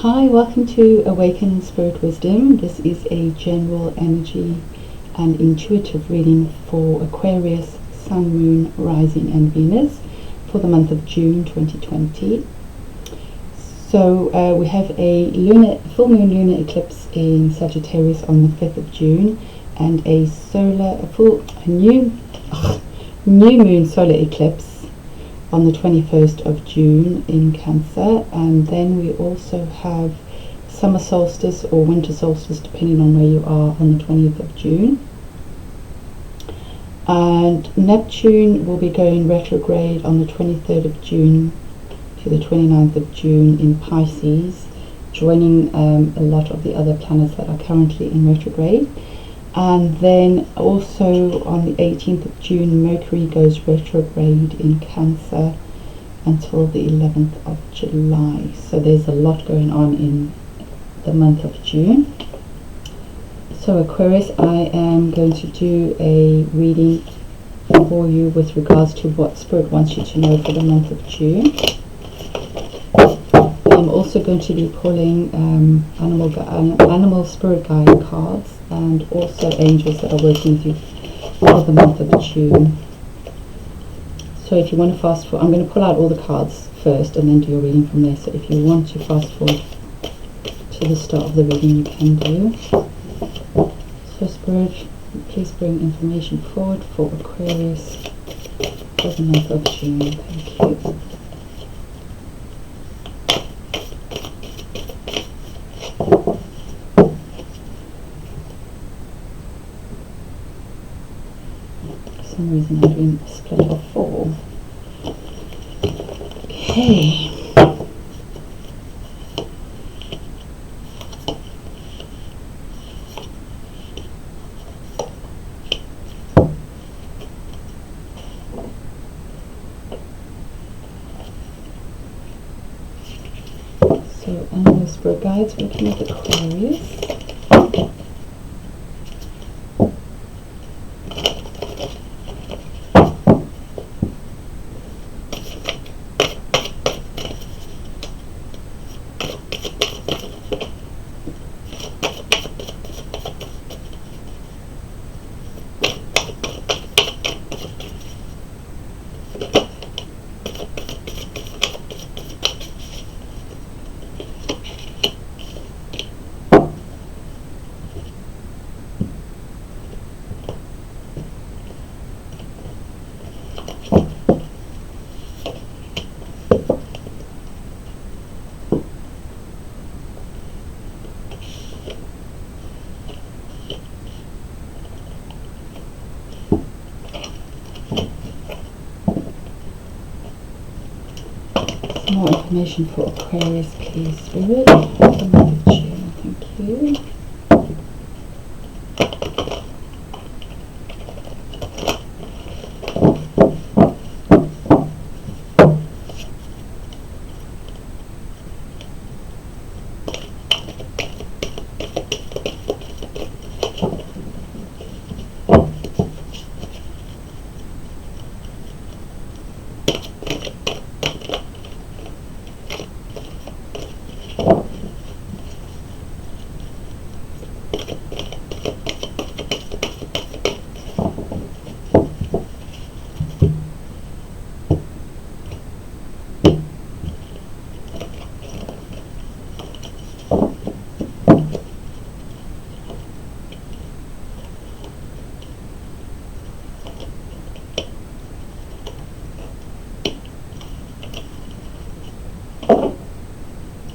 Hi, welcome to Awaken Spirit Wisdom. This is a general energy and intuitive reading for Aquarius, Sun, Moon, Rising and Venus for the month of June 2020. So we have a full moon lunar eclipse in Sagittarius on the 5th of June and a new moon solar eclipse on the 21st of June in Cancer, and then we also have summer solstice or winter solstice depending on where you are on the 20th of June. And Neptune will be going retrograde on the 23rd of June to the 29th of June in Pisces, joining a lot of the other planets that are currently in retrograde. And then also on the 18th of June, Mercury goes retrograde in Cancer until the 11th of July. So there's a lot going on in the month of June. So Aquarius, I am going to do a reading for you with regards to what Spirit wants you to know for the month of June. I'm also going to be pulling animal spirit guide cards and also angels that are working with you for the month of June. So if you want to fast forward, I'm going to pull out all the cards first and then do your reading from there. So if you want to fast forward to the start of the reading, you can do. So Spirit, please bring information forward for Aquarius for the month of June. Thank you. For some reason I've been split off 4. Okay. So animal spirit guides working with Aquarius. More information for Aquarius, please, Spirit, for the month of June. Thank you.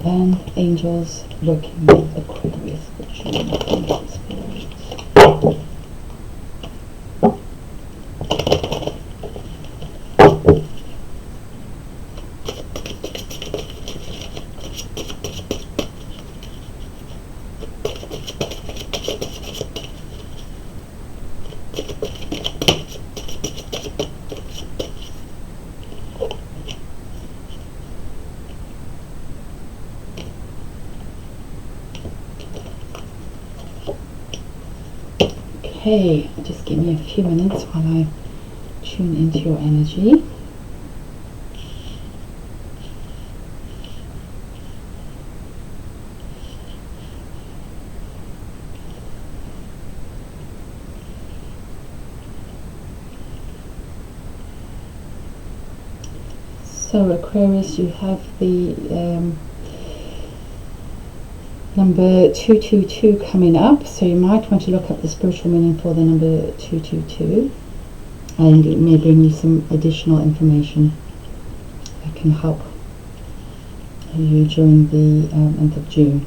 And angels working with Aquarius for June. Thank you, Spirit. Okay, just give me a few minutes while I tune into your energy. So Aquarius, you have the number 222 coming up, so you might want to look up the spiritual meaning for the number 222, and it may bring you some additional information that can help you during the month of June.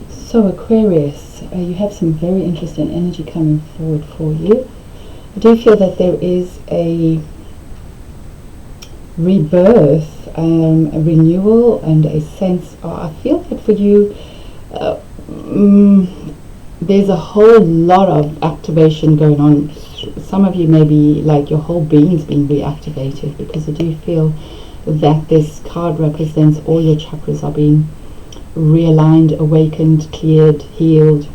So Aquarius, you have some very interesting energy coming forward for you. I do feel that there is a rebirth, a renewal, and a sense I feel that for you there's a whole lot of activation going on. Some of you may be like your whole being's being reactivated, because I do feel that this card represents all your chakras are being realigned, awakened, cleared, healed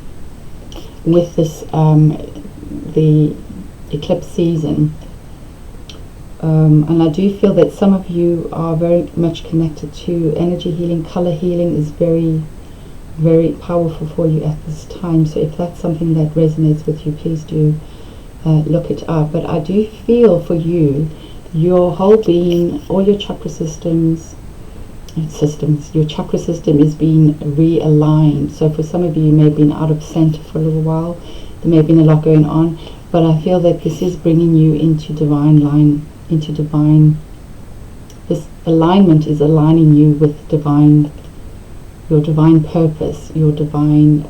with this the eclipse season. And I do feel that some of you are very much connected to energy healing. Color healing is very, very powerful for you at this time. So if that's something that resonates with you, please do look it up. But I do feel for you, your whole being, all your chakra your chakra system is being realigned. So for some of you, you may have been out of center for a little while. There may have been a lot going on, but I feel that this is bringing you into divine line, into divine. This alignment is aligning you with divine, your divine purpose, your divine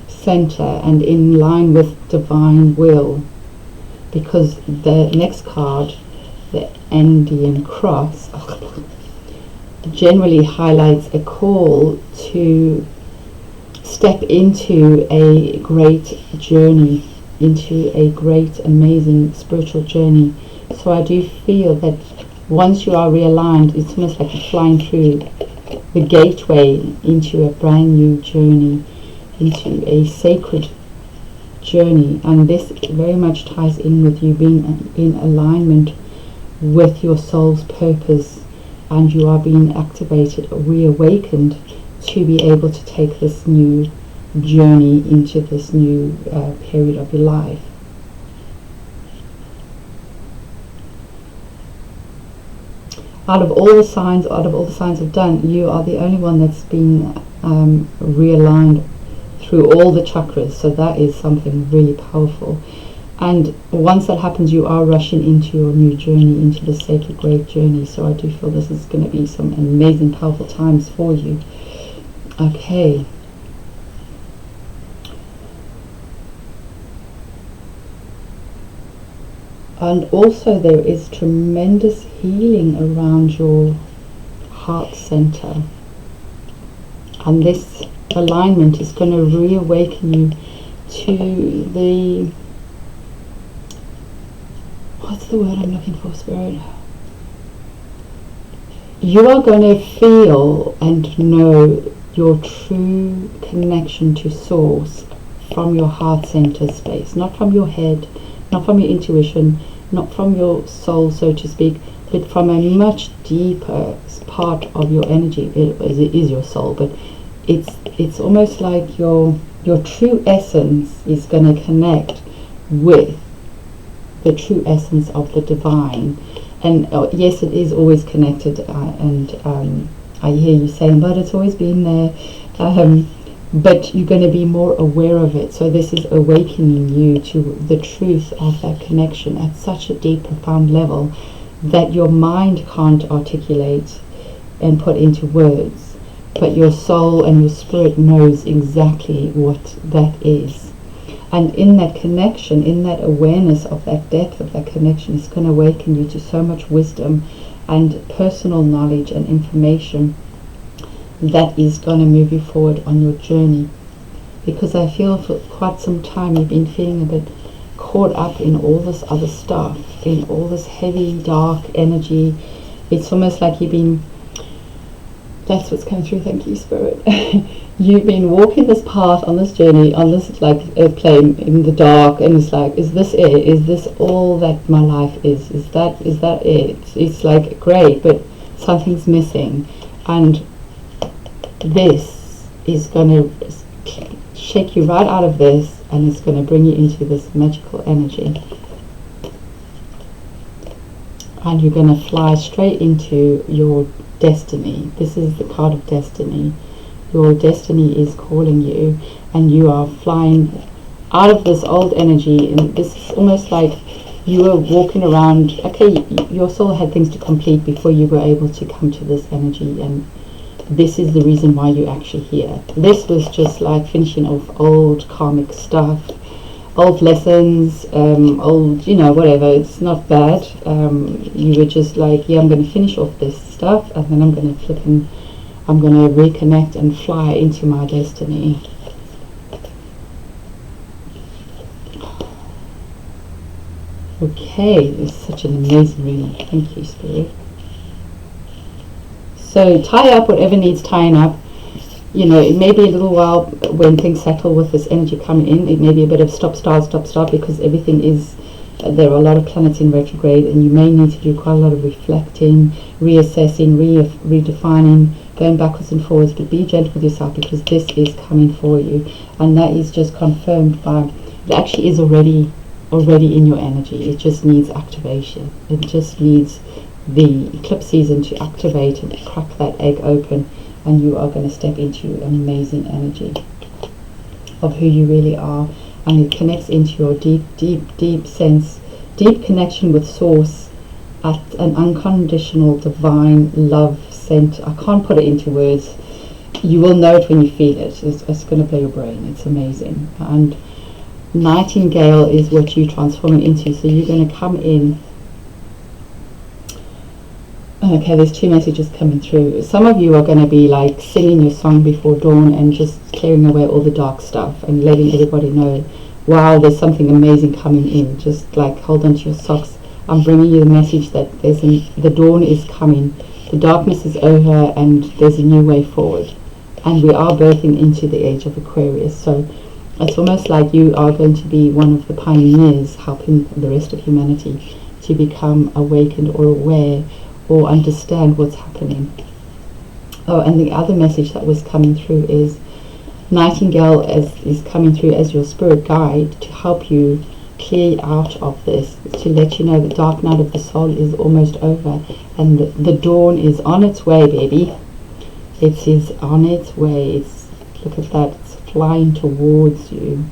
center, and in line with divine will. Because the next card, the Andean cross, generally highlights a call to step into a great journey, into a great, amazing spiritual journey. So I do feel that once you are realigned, it's almost like you're flying through the gateway into a brand new journey, into a sacred journey. And this very much ties in with you being in alignment with your soul's purpose, and you are being activated, reawakened to be able to take this new journey into this new period of your life. Out of all the signs I've done, you are the only one that's been realigned through all the chakras. So that is something really powerful. And once that happens, you are rushing into your new journey, into the sacred great journey. So I do feel this is going to be some amazing, powerful times for you. Okay. And also there is tremendous healing around your heart center. And this alignment is going to reawaken you to the... what's the word I'm looking for, Spirit? You are going to feel and know your true connection to Source from your heart center space, not from your head, not from your intuition, not from your soul, so to speak, but from a much deeper part of your energy. It is your soul, but it's almost like your true essence is going to connect with the true essence of the divine. And yes, it is always connected, and I hear you saying, but it's always been there, but you're going to be more aware of it. So this is awakening you to the truth of that connection at such a deep, profound level that your mind can't articulate and put into words, but your soul and your spirit knows exactly what that is. And in that connection, in that awareness of that depth of that connection, it's going to awaken you to so much wisdom and personal knowledge and information that is going to move you forward on your journey. Because I feel for quite some time you've been feeling a bit caught up in all this other stuff, in all this heavy, dark energy. It's almost like you've been... That's what's coming through. Thank you, Spirit. You've been walking this path on this journey, on this like plane in the dark, and it's like, is this it? Is this all that my life is? Is that it? It's like great, but something's missing. and this is going to shake you right out of this, and it's going to bring you into this magical energy, and you're going to fly straight into your destiny. This is the card of destiny. Your destiny is calling you, and you are flying out of this old energy. And this is almost like you were walking around, okay, your soul had things to complete before you were able to come to this energy, and this is the reason why you're actually here. This was just like finishing off old karmic stuff, old lessons, old, you know, whatever. It's not bad. You were just like, yeah, I'm going to finish off this stuff, and then I'm going to flip and I'm going to reconnect and fly into my destiny. Okay, it's such an amazing reading. Thank you, Spirit. So tie up whatever needs tying up. You know, it may be a little while when things settle with this energy coming in. It may be a bit of stop, start, because everything is, there are a lot of planets in retrograde, and you may need to do quite a lot of reflecting, reassessing, redefining, going backwards and forwards. But be gentle with yourself, because this is coming for you, and that is just confirmed by, it actually is already in your energy. It just needs activation. It just needs the eclipse season to activate and crack that egg open, and you are going to step into an amazing energy of who you really are, and it connects into your deep sense, deep connection with source at an unconditional divine love center. I can't put it into words. You will know it when you feel it. It's going to blow your brain. It's amazing. And Nightingale is what you're transforming into. So you're going to come in. Okay, there's two messages coming through. Some of you are going to be like singing your song before dawn and just clearing away all the dark stuff and letting everybody know, wow, there's something amazing coming in. Just like hold on to your socks. I'm bringing you the message that the dawn is coming. The darkness is over, and there's a new way forward. And we are birthing into the age of Aquarius. So it's almost like you are going to be one of the pioneers helping the rest of humanity to become awakened or aware or understand what's happening. Oh, and the other message that was coming through is Nightingale is coming through as your spirit guide to help you clear out of this, to let you know the dark night of the soul is almost over, and the dawn is on its way, baby. It is on its way. Look at that. It's flying towards you.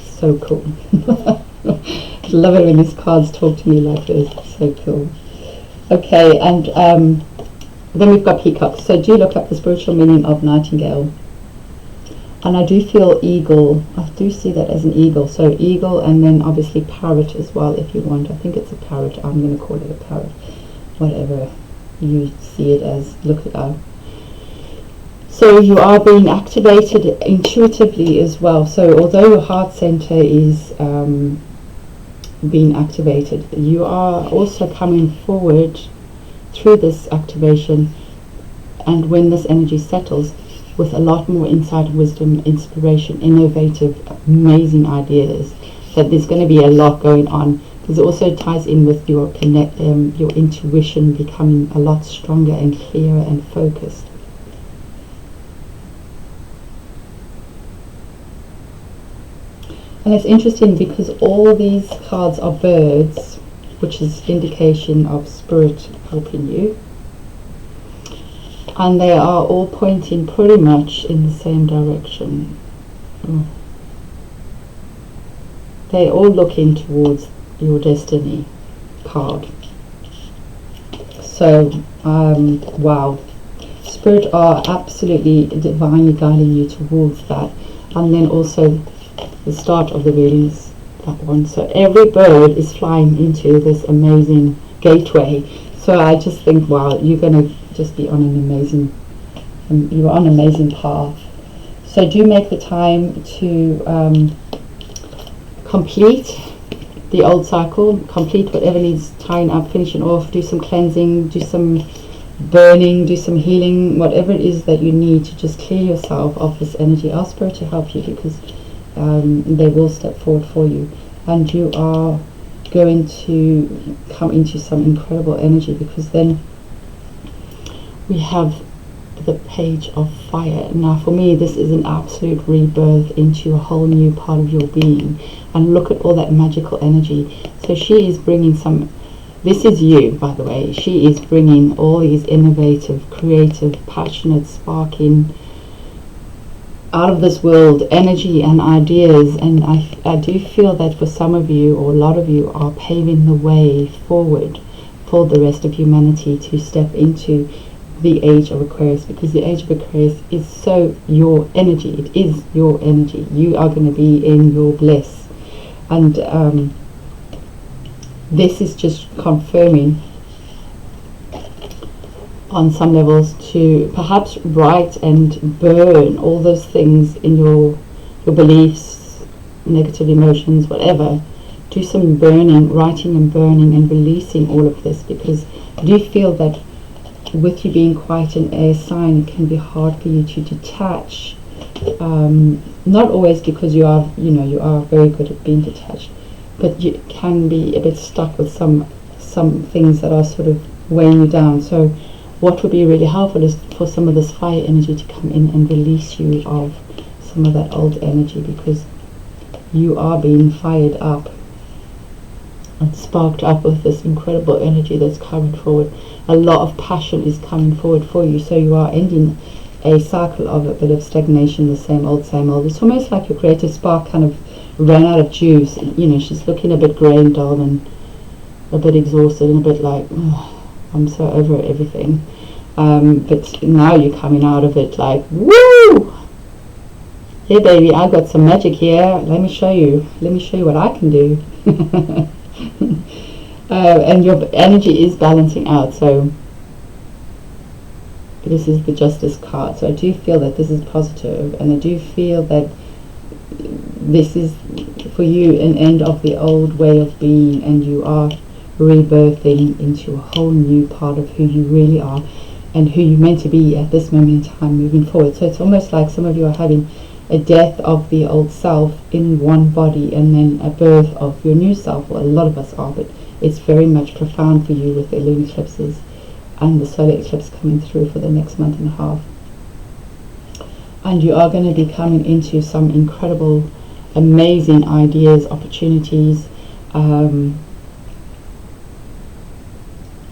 So cool. I love it when these cards talk to me like this. So cool. Okay, and then we've got peacocks. So do look up the spiritual meaning of Nightingale. And I do feel eagle. I do see that as an eagle. So eagle, and then obviously parrot as well if you want. I think it's a parrot. I'm going to call it a parrot. Whatever you see it as, look it up. So you are being activated intuitively as well. So although your heart center is being activated, you are also coming forward through this activation, and when this energy settles, with a lot more insight, wisdom, inspiration, innovative, amazing ideas. That there's going to be a lot going on, because it also ties in with your intuition becoming a lot stronger and clearer and focused. And it's interesting because all these cards are birds, which is indication of spirit helping you. And they are all pointing pretty much in the same direction. They're all looking towards your destiny card. So, wow. Spirit are absolutely divinely guiding you towards that. And then also the start of the readings, that one. So every bird is flying into this amazing gateway. So I just think, wow, you're going to just be on an amazing, you're on an amazing path. So do make the time to complete the old cycle, complete whatever needs tying up, finishing off, do some cleansing, do some burning, do some healing, whatever it is that you need to just clear yourself of this energy. Ask Spirit to help you, because they will step forward for you, and you are going to come into some incredible energy, because then we have the Page of Fire. Now for me, this is an absolute rebirth into a whole new part of your being, and look at all that magical energy. So she is bringing some, this is you, by the way, she is bringing all these innovative, creative, passionate, sparking, out of this world energy and ideas. And I do feel that for some of you, or a lot of you, are paving the way forward for the rest of humanity to step into the age of Aquarius, because the age of Aquarius is so your energy. It is your energy. You are going to be in your bliss, and this is just confirming on some levels to perhaps write and burn all those things in your beliefs, negative emotions, whatever. Do some burning, writing and burning and releasing all of this, because I do feel that with you being quite an air sign, it can be hard for you to detach. Not always, because you are very good at being detached, but you can be a bit stuck with some things that are sort of weighing you down. So what would be really helpful is for some of this fire energy to come in and release you of some of that old energy, because you are being fired up and sparked up with this incredible energy that's coming forward. A lot of passion is coming forward for you, so you are ending a cycle of a bit of stagnation, the same old, same old. It's almost like your creative spark kind of ran out of juice. She's looking a bit grey and dull and a bit exhausted and a bit like, oh, I'm so over everything. But now you're coming out of it like, woo! Hey baby, I got some magic here. Let me show you what I can do. And your energy is balancing out. So this is the Justice card. So I do feel that this is positive, and I do feel that this is for you an end of the old way of being, and you are rebirthing into a whole new part of who you really are and who you're meant to be at this moment in time moving forward. So it's almost like some of you are having a death of the old self in one body, and then a birth of your new self. Well, a lot of us are, but it's very much profound for you with the lunar eclipses and the solar eclipse coming through for the next month and a half. And you are going to be coming into some incredible, amazing ideas, opportunities.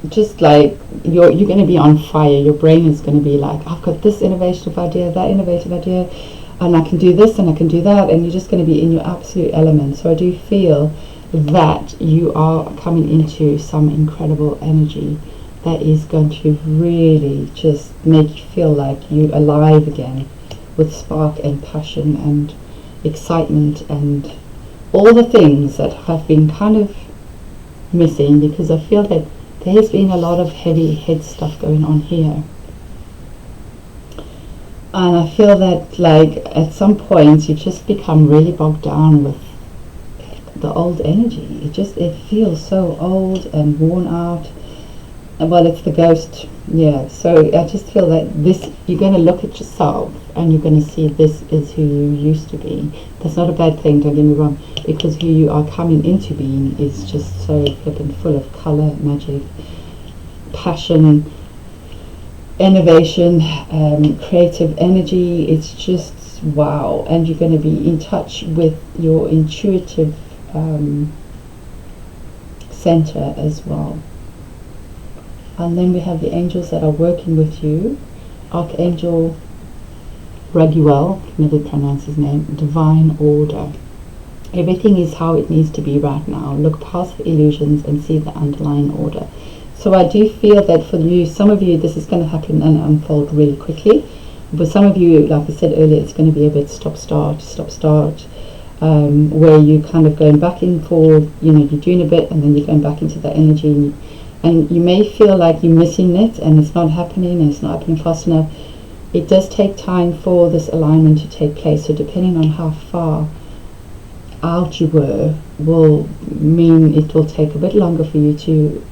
Just like you're going to be on fire. Your brain is going to be like, I've got this innovative idea, that innovative idea, and I can do this and I can do that, and you're just going to be in your absolute element. So I do feel that you are coming into some incredible energy that is going to really just make you feel like you're alive again, with spark and passion and excitement and all the things that have been kind of missing, because I feel that there's been a lot of heavy head stuff going on here. And I feel that like at some points you've just become really bogged down with the old energy. It feels so old and worn out. Well, it's the ghost, yeah. So I just feel that this, you're going to look at yourself and you're going to see this is who you used to be. That's not a bad thing, don't get me wrong, because who you are coming into being is just so flippin' full of colour, magic, passion, innovation, creative energy. It's just wow. And you're going to be in touch with your intuitive center as well. And then we have the angels that are working with you. Archangel Raguel, never pronounce his name, divine order. Everything is how it needs to be right now. Look past the illusions and see the underlying order. So I do feel that for you, some of you, this is going to happen and unfold really quickly. But some of you, like I said earlier, it's going to be a bit stop-start, where you're kind of going back and forth, you're doing a bit and then you're going back into that energy, and you may feel like you're missing it and it's not happening and it's not happening fast enough. It does take time for this alignment to take place, so depending on how far out you were will mean it will take a bit longer for you to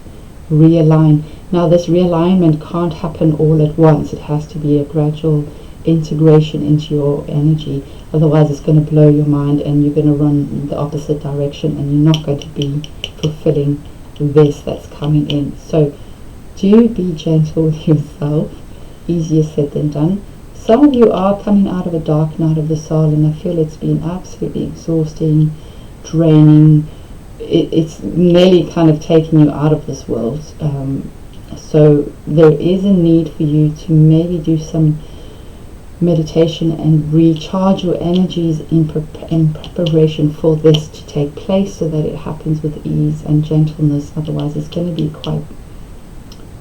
realign. Now this realignment can't happen all at once. It has to be a gradual integration into your energy, otherwise it's going to blow your mind and you're going to run the opposite direction and you're not going to be fulfilling this that's coming in. So do be gentle with yourself. easier said than done. Some of you are coming out of a dark night of the soul, and I feel it's been absolutely exhausting, draining. It's nearly kind of taking you out of this world. So there is a need for you to maybe do some meditation and recharge your energies in preparation for this to take place, so that it happens with ease and gentleness. Otherwise it's going to be quite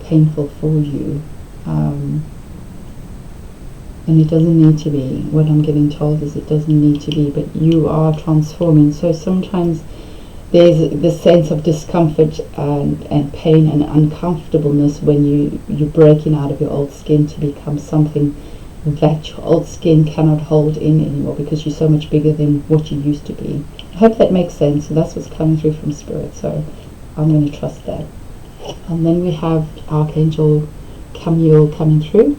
painful for you. And it doesn't need to be. What I'm getting told is it doesn't need to be, but you are transforming. So sometimes there's the sense of discomfort and pain and uncomfortableness when you're breaking out of your old skin to become something that your old skin cannot hold in anymore, because you're so much bigger than what you used to be. I hope that makes sense. So that's what's coming through from Spirit, so I'm going to trust that. And then we have Archangel Camille coming through.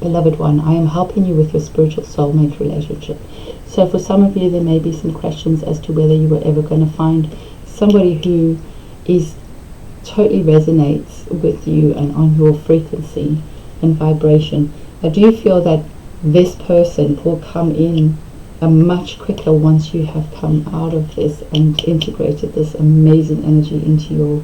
Beloved one, I am helping you with your spiritual soulmate relationship. So for some of you, there may be some questions as to whether you were ever going to find somebody who is totally resonates with you and on your frequency and vibration. I do feel that this person will come in much quicker once you have come out of this and integrated this amazing energy into your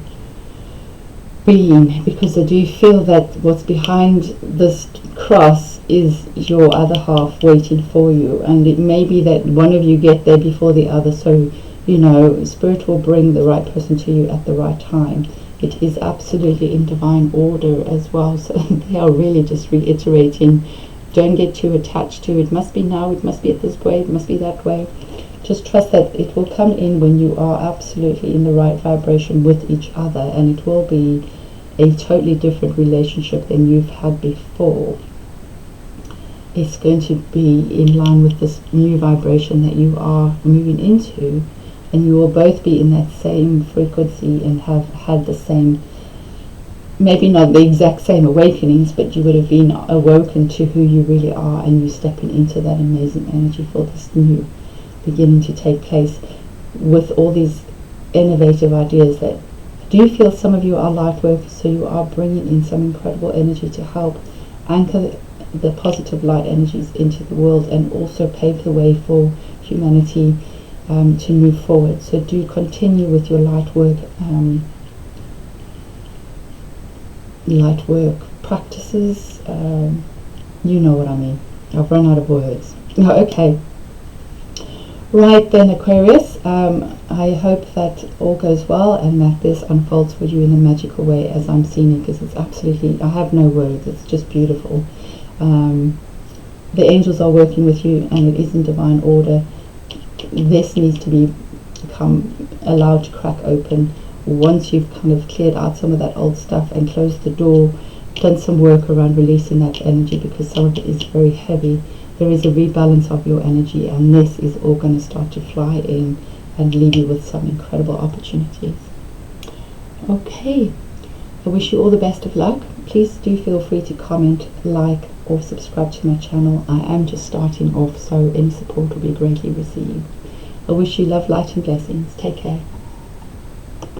being, because I do feel that what's behind this cross is your other half waiting for you, and it may be that one of you get there before the other. So you know, Spirit will bring the right person to you at the right time. It is absolutely in divine order as well, so they are really just reiterating, don't get too attached to it must be now, it must be this way, it must be that way. Just trust that it will come in when you are absolutely in the right vibration with each other, and it will be a totally different relationship than you've had before. It's going to be in line with this new vibration that you are moving into, and you will both be in that same frequency and have had the same, maybe not the exact same awakenings, but you would have been awoken to who you really are, and you stepping into that amazing energy for this new beginning to take place with all these innovative ideas. That do you feel some of you are light workers, so you are bringing in some incredible energy to help anchor the positive light energies into the world, and also pave the way for humanity to move forward. So do continue with your light work practices. You know what I mean. I've run out of words. Okay. Right then, Aquarius, I hope that all goes well and that this unfolds for you in a magical way as I'm seeing it, because it's absolutely, I have no words, it's just beautiful. The angels are working with you, and it is in divine order. This needs to become allowed to crack open once you've kind of cleared out some of that old stuff and closed the door, done some work around releasing that energy, because some of it is very heavy. There is a rebalance of your energy, and this is all going to start to fly in and leave you with some incredible opportunities. Okay, I wish you all the best of luck. Please do feel free to comment, like, or subscribe to my channel. I am just starting off, so any support will be greatly received. I wish you love, light and blessings. Take care.